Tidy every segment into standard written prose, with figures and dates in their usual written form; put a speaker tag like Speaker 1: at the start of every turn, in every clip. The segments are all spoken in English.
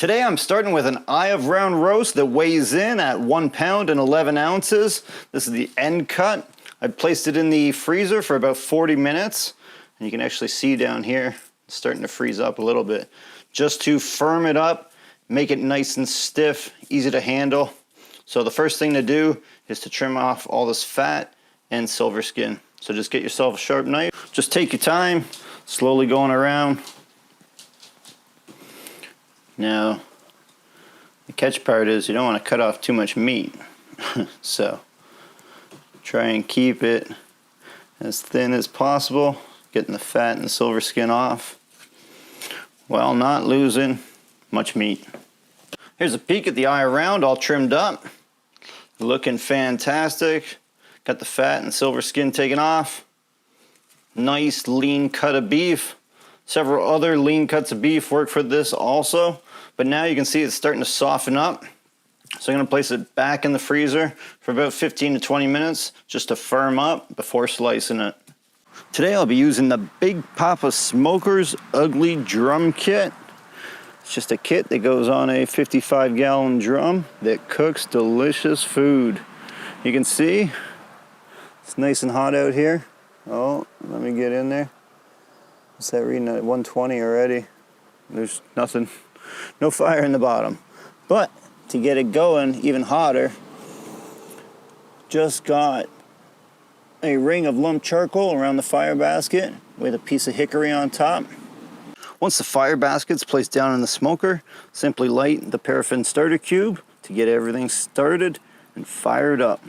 Speaker 1: Today I'm starting with an eye of round roast that weighs in at 1 pound and 11 ounces. This is the end cut. I placed it in the freezer for about 40 minutes. And you can actually see down here, it's starting to freeze up a little bit. Just to firm it up, make it nice and stiff, easy to handle. So the first thing to do is to trim off all this fat and silver skin. So just get yourself a sharp knife. Just take your time, slowly going around. Now, the catch part is you don't want to cut off too much meat. So, try and keep it as thin as possible, getting the fat and the silver skin off, while not losing much meat. Here's a peek at the eye around, all trimmed up. Looking fantastic. Got the fat and silver skin taken off. Nice lean cut of beef. Several other lean cuts of beef work for this also. But now you can see it's starting to soften up. So I'm going to place it back in the freezer for about 15 to 20 minutes just to firm up before slicing it. Today I'll be using the Big Papa Smokers Ugly Drum Kit. It's just a kit that goes on a 55-gallon drum that cooks delicious food. You can see it's nice and hot out here. Oh, let me get in there. What's that reading at 120 already? There's nothing, no fire in the bottom. But to get it going even hotter, just got a ring of lump charcoal around the fire basket with a piece of hickory on top. Once the fire basket's placed down in the smoker, simply light the paraffin starter cube to get everything started and fired up.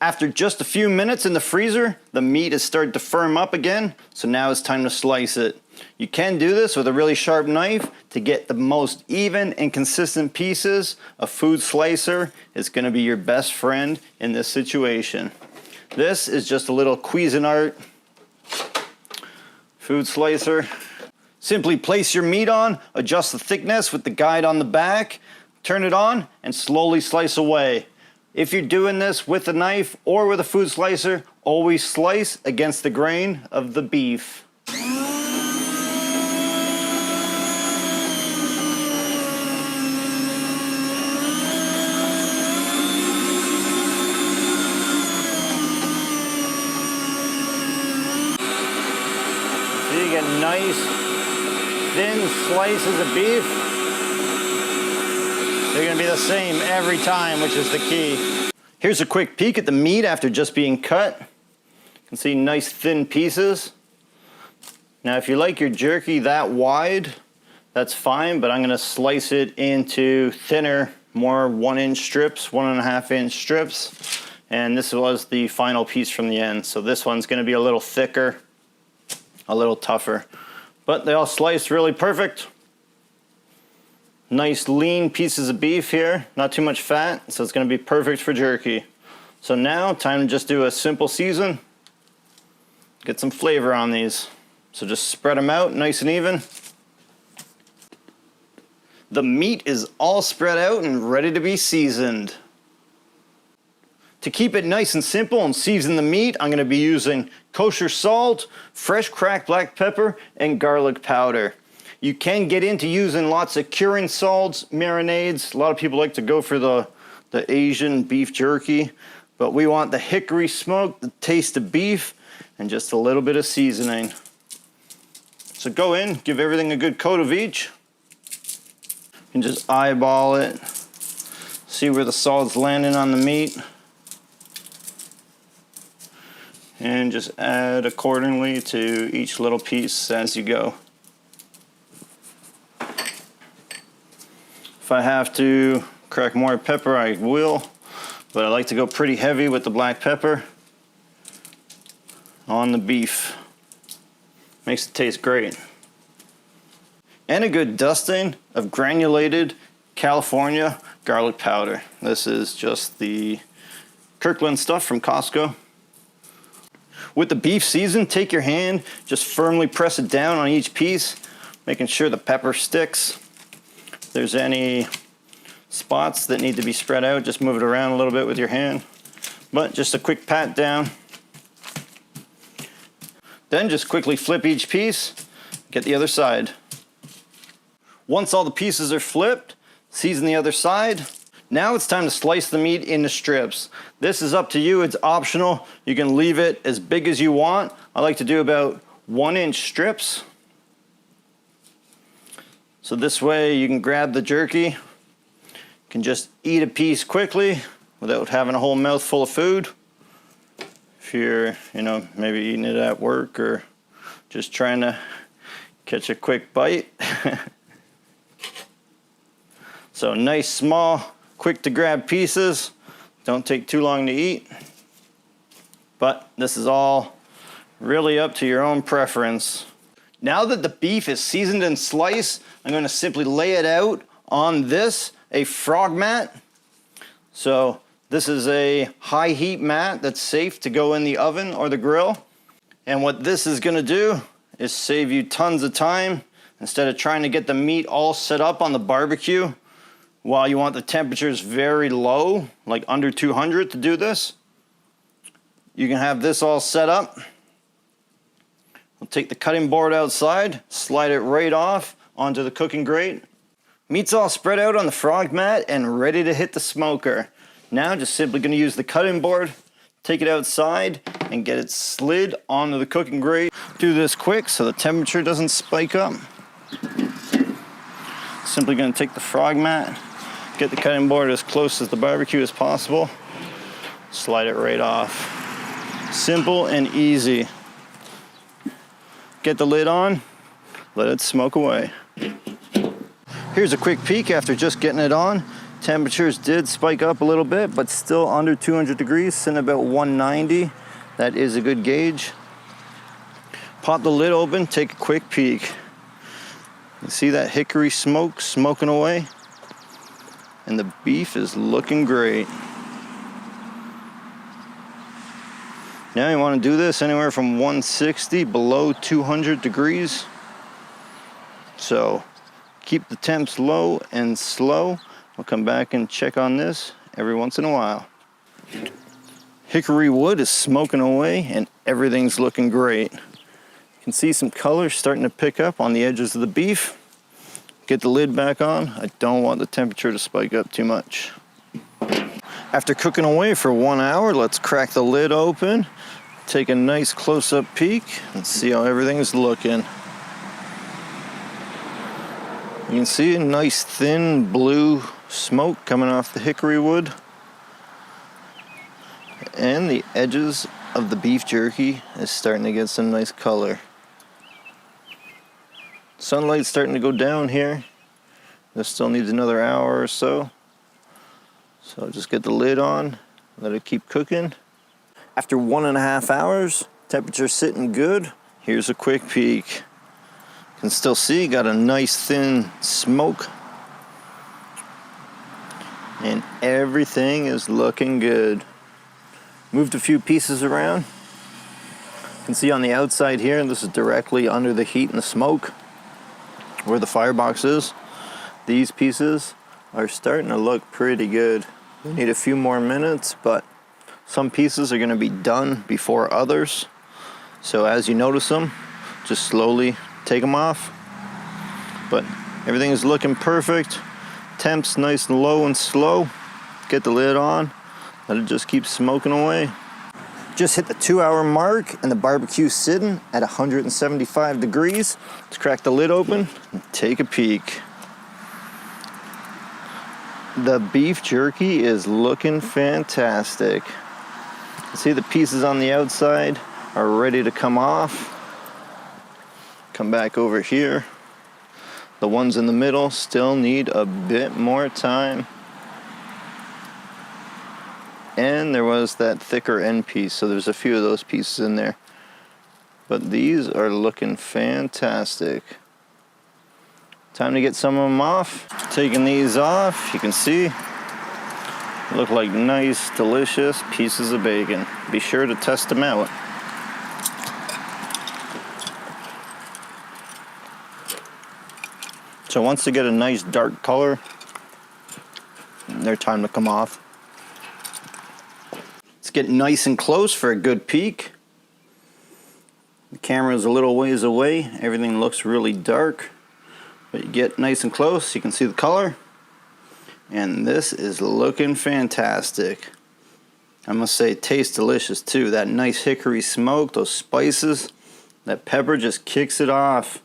Speaker 1: After just a few minutes in the freezer, the meat has started to firm up again, so now it's time to slice it. You can do this with a really sharp knife to get the most even and consistent pieces. A food slicer is going to be your best friend in this situation. This is just a little Cuisinart food slicer. Simply place your meat on, adjust the thickness with the guide on the back, turn it on, and slowly slice away. If you're doing this with a knife or with a food slicer, always slice against the grain of the beef. So you get nice, thin slices of beef. They're going to be the same every time, which is the key. Here's a quick peek at the meat after just being cut. You can see nice thin pieces. Now if you like your jerky that wide, that's fine, but I'm going to slice it into thinner, more 1-inch strips, 1.5-inch strips. And this was the final piece from the end. So this one's going to be a little thicker, a little tougher. But they all sliced really perfect. Nice lean pieces of beef here, not too much fat, so it's going to be perfect for jerky. So now, time to just do a simple season. Get some flavor on these. So just spread them out nice and even. The meat is all spread out and ready to be seasoned. To keep it nice and simple and season the meat, I'm going to be using kosher salt, fresh cracked black pepper, and garlic powder. You can get into using lots of curing salts, marinades. A lot of people like to go for the Asian beef jerky, but we want the hickory smoke, the taste of beef, and just a little bit of seasoning. So go in, give everything a good coat of each. You can just eyeball it, see where the salt's landing on the meat, and just add accordingly to each little piece as you go. If I have to crack more pepper, I will, but I like to go pretty heavy with the black pepper on the beef. Makes it taste great. And a good dusting of granulated California garlic powder. This is just the Kirkland stuff from Costco. With the beef seasoned, take your hand, just firmly press it down on each piece, making sure the pepper sticks. If there's any spots that need to be spread out, just move it around a little bit with your hand. But just a quick pat down. Then just quickly flip each piece, get the other side. Once all the pieces are flipped, Season the other side. Now it's time to slice the meat into strips. This is up to you, it's optional. You can leave it as big as you want. I like to do about 1-inch strips. So this way you can grab the jerky. You can just eat a piece quickly without having a whole mouthful of food. If you're, maybe eating it at work or just trying to catch a quick bite. So nice, small, quick to grab pieces. Don't take too long to eat. But this is all really up to your own preference. Now that the beef is seasoned and sliced, I'm going to simply lay it out on a frog mat. So this is a high heat mat that's safe to go in the oven or the grill. And what this is going to do is save you tons of time. Instead of trying to get the meat all set up on the barbecue while you want the temperatures very low, like under 200 to do this, you can have this all set up. We'll take the cutting board outside, slide it right off onto the cooking grate. Meat's all spread out on the frog mat and ready to hit the smoker. Now just simply going to use the cutting board, take it outside and get it slid onto the cooking grate. Do this quick so the temperature doesn't spike up. Simply going to take the frog mat, get the cutting board as close to the barbecue as possible, slide it right off. Simple and easy. Get the lid on, let it smoke away. Here's a quick peek after just getting it on. Temperatures did spike up a little bit, but still under 200 degrees, sitting about 190. That is a good gauge. Pop the lid open, take a quick peek. You see that hickory smoke smoking away? And the beef is looking great. Now you want to do this anywhere from 160 below 200 degrees. So keep the temps low and slow. We'll come back and check on this every once in a while. Hickory wood is smoking away and everything's looking great. You can see some color starting to pick up on the edges of the beef. Get the lid back on. I don't want the temperature to spike up too much. After cooking away for 1 hour, let's crack the lid open, take a nice close-up peek, and see how everything's looking. You can see a nice thin blue smoke coming off the hickory wood. And the edges of the beef jerky is starting to get some nice color. Sunlight's starting to go down here. This still needs another hour or so. So just get the lid on, let it keep cooking. After 1.5 hours, temperature's sitting good. Here's a quick peek. You can still see, got a nice thin smoke. And everything is looking good. Moved a few pieces around. You can see on the outside here, this is directly under the heat and the smoke where the firebox is. These pieces are starting to look pretty good. They need a few more minutes, but some pieces are going to be done before others. So as you notice them, just slowly take them off. But everything is looking perfect. Temps nice and low and slow. Get the lid on. Let it just keep smoking away. Just hit the 2-hour mark and the barbecue's sitting at 175 degrees. Let's crack the lid open and take a peek. The beef jerky is looking fantastic. You see the pieces on the outside are ready to come off. Come back over here. The ones in the middle still need a bit more time. And there was that thicker end piece, so there's a few of those pieces in there. But these are looking fantastic. Time to get some of them off. Taking these off, you can see, look like nice, delicious pieces of bacon. Be sure to test them out. So once they get a nice dark color, they're time to come off. Let's get nice and close for a good peek. The camera is a little ways away. Everything looks really dark. But you get nice and close, you can see the color. And this is looking fantastic. I must say, it tastes delicious too. That nice hickory smoke, those spices, that pepper just kicks it off.